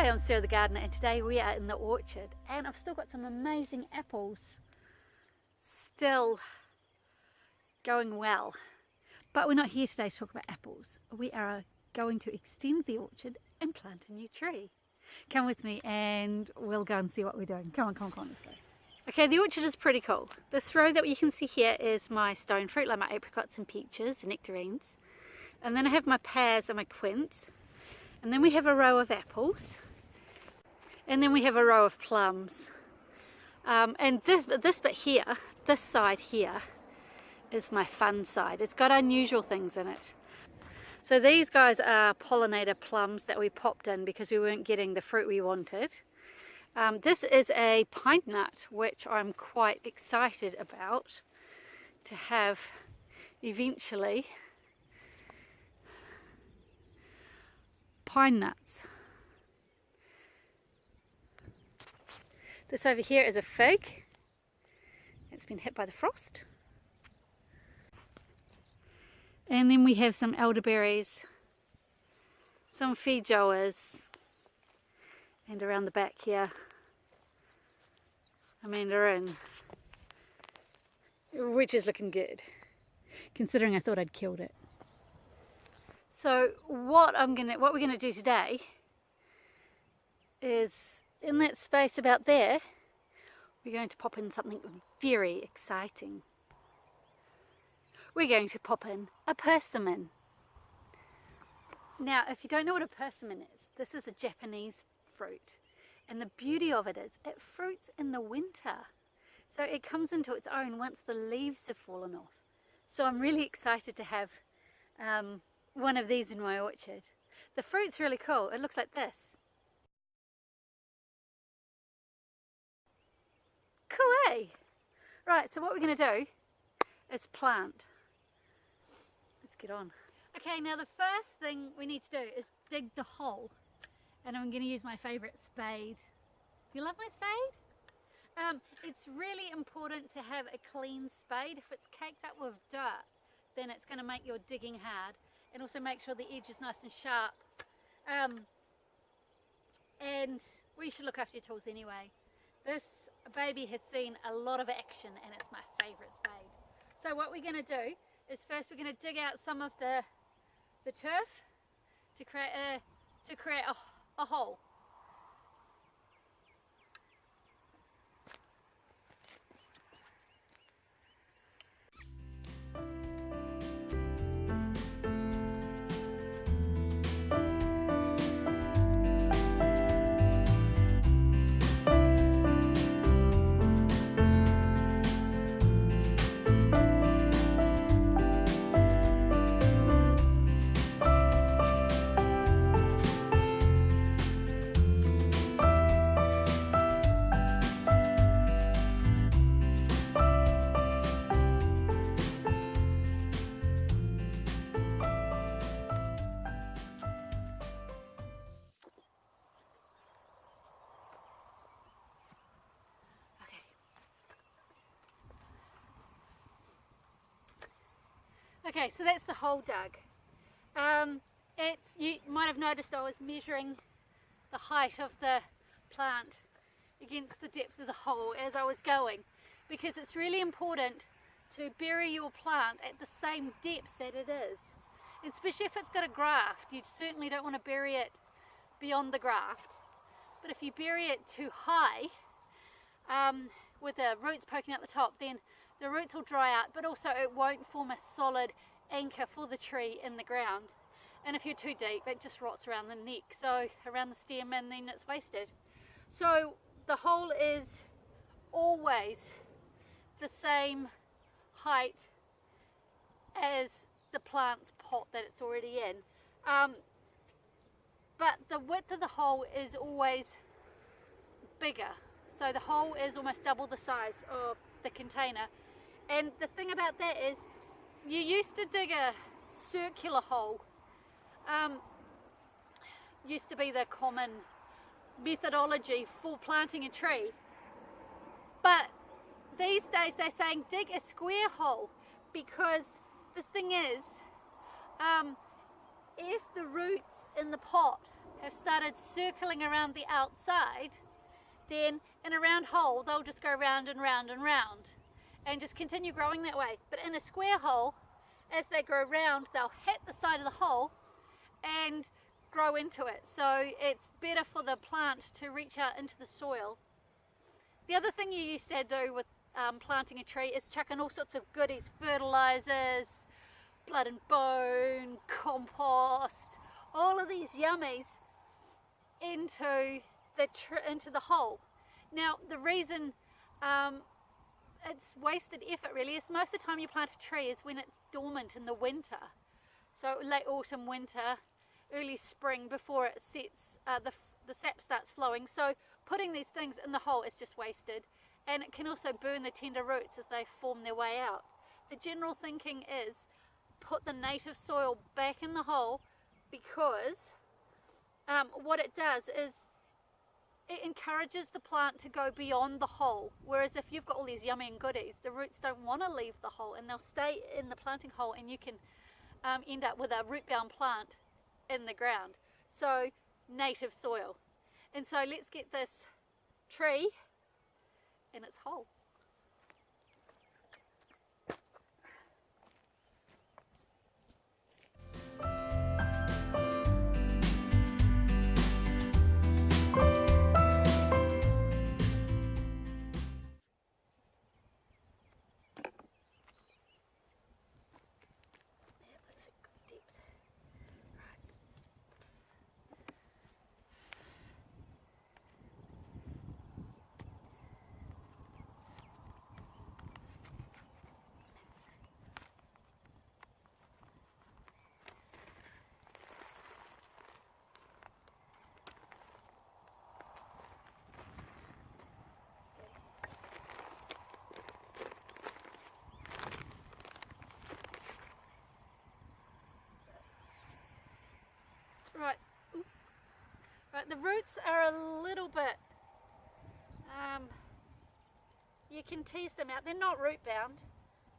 Hi, I'm Sarah the Gardener, and today we are in the orchard, and I've still got some amazing apples still going well. But we're not here today to talk about apples. We are going to extend the orchard and plant a new tree. Come with me and we'll go and see what we're doing. Come on, let's go. Okay, the orchard is pretty cool. This row that you can see here is my stone fruit, like my apricots and peaches and nectarines. And then I have my pears and my quince. And then we have a row of apples. And then we have a row of plums. And this bit here, this side here, is my fun side. It's got unusual things in it. So these guys are pollinator plums that we popped in because we weren't getting the fruit we wanted. This is a pine nut, which I'm quite excited about to have eventually. Pine nuts. This over here is a fig. It's been hit by the frost. And then we have some elderberries, some feijoas, and around the back here, a mandarin, which is looking good, considering I thought I'd killed it. So what we're gonna do today is, in that space about there, we're going to pop in something very exciting. We're going to pop in a persimmon. Now, if you don't know what a persimmon is, this is a Japanese fruit. And the beauty of it is it fruits in the winter. So it comes into its own once the leaves have fallen off. So I'm really excited to have one of these in my orchard. The fruit's really cool. It looks like this. Cool, eh? Right, so what we're going to do is plant. Let's get on. Okay, now the first thing we need to do is dig the hole. And I'm going to use my favourite spade. Do you love my spade? It's really important to have a clean spade. If it's caked up with dirt, then it's going to make your digging hard. And also make sure the edge is nice and sharp. And we should look after your tools anyway. This baby has seen a lot of action and it's my favourite spade. So what we're going to do is first we're going to dig out some of the turf to create a hole. Okay, so that's the hole dug. You might have noticed I was measuring the height of the plant against the depth of the hole as I was going, because it's really important to bury your plant at the same depth that it is. Especially if it's got a graft, you certainly don't want to bury it beyond the graft. But if you bury it too high, with the roots poking out the top, then the roots will dry out, but also it won't form a solid anchor for the tree in the ground. And if you're too deep, it just rots around the neck, so around the stem, and then it's wasted. So the hole is always the same height as the plant's pot that it's already in. But the width of the hole is always bigger. So the hole is almost double the size of the container. And the thing about that is, you used to dig a circular hole. Used to be the common methodology for planting a tree. But these days they're saying dig a square hole, because the thing is, if the roots in the pot have started circling around the outside, then in a round hole they'll just go round and round and round and just continue growing that way. But in a square hole, as they grow round, they'll hit the side of the hole and grow into it. So it's better for the plant to reach out into the soil. The other thing you used to do with planting a tree is chuck in all sorts of goodies, fertilizers, blood and bone, compost, all of these yummies into the hole. Now the reason it's wasted effort really is most of the time you plant a tree is when it's dormant in the winter. So late autumn, winter, early spring, before it sets, the sap starts flowing. So putting these things in the hole is just wasted, and it can also burn the tender roots as they form their way out. The general thinking is put the native soil back in the hole, because what it does is it encourages the plant to go beyond the hole. Whereas if you've got all these yummy and goodies, the roots don't want to leave the hole and they'll stay in the planting hole, and you can end up with a root bound plant in the ground. So native soil. And so let's get this tree in its hole. Right, right, the roots are a little bit, you can tease them out. They're not root bound,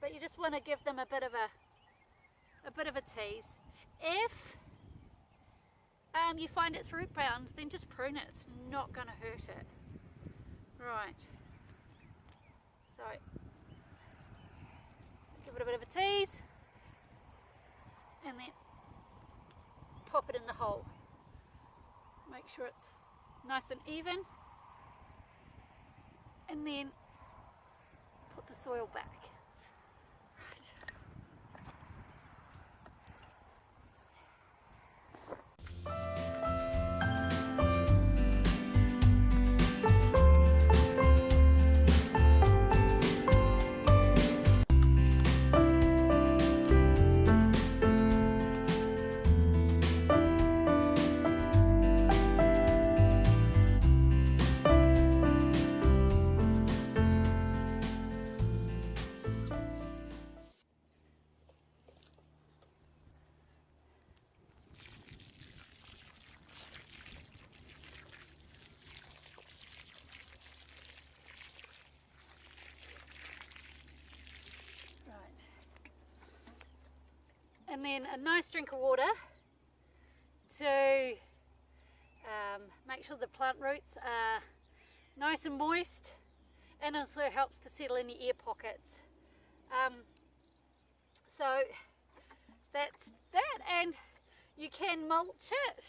but you just want to give them a bit of a tease. If you find it's root bound, then just prune it. It's not going to hurt it. Right, so give it a bit of a tease, and then pop it in the hole. Make sure it's nice and even, and then put the soil back. And then a nice drink of water to make sure the plant roots are nice and moist, and also helps to settle any air pockets. So that's that, and you can mulch it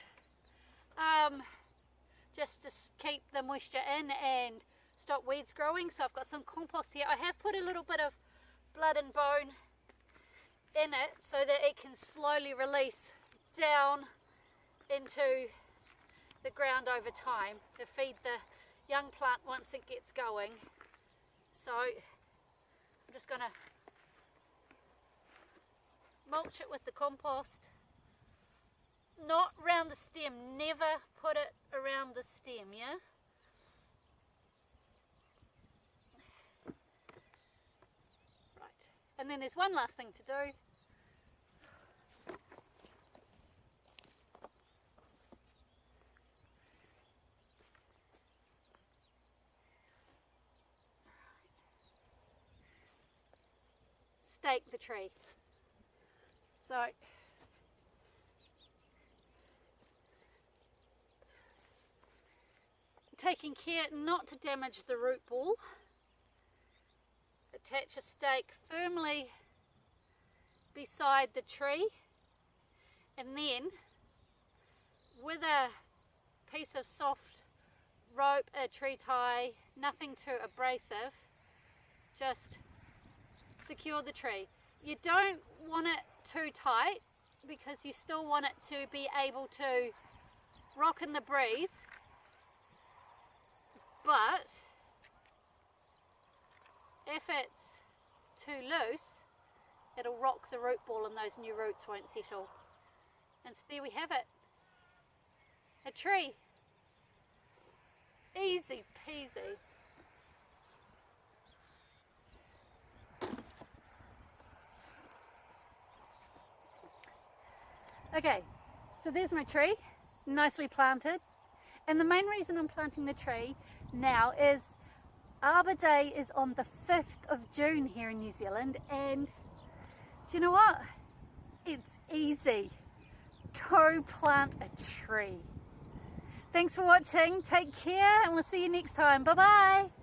just to keep the moisture in and stop weeds growing. So I've got some compost here. I have put a little bit of blood and bone in it so that it can slowly release down into the ground over time to feed the young plant once it gets going. So I'm just going to mulch it with the compost, not around the stem. Never put it around the stem, yeah? And then there's one last thing to do. Stake the tree. So taking care not to damage the root ball. Attach a stake firmly beside the tree, and then with a piece of soft rope, a tree tie, nothing too abrasive, just secure the tree. You don't want it too tight because you still want it to be able to rock in the breeze, but if it's too loose, it'll rock the root ball and those new roots won't settle. And so there we have it, a tree. Easy peasy. Okay, so there's my tree, nicely planted. And the main reason I'm planting the tree now is Arbor Day is on the 5th of June here in New Zealand, and do you know what? It's easy. Go plant a tree. Thanks for watching, take care, and we'll see you next time. Bye bye.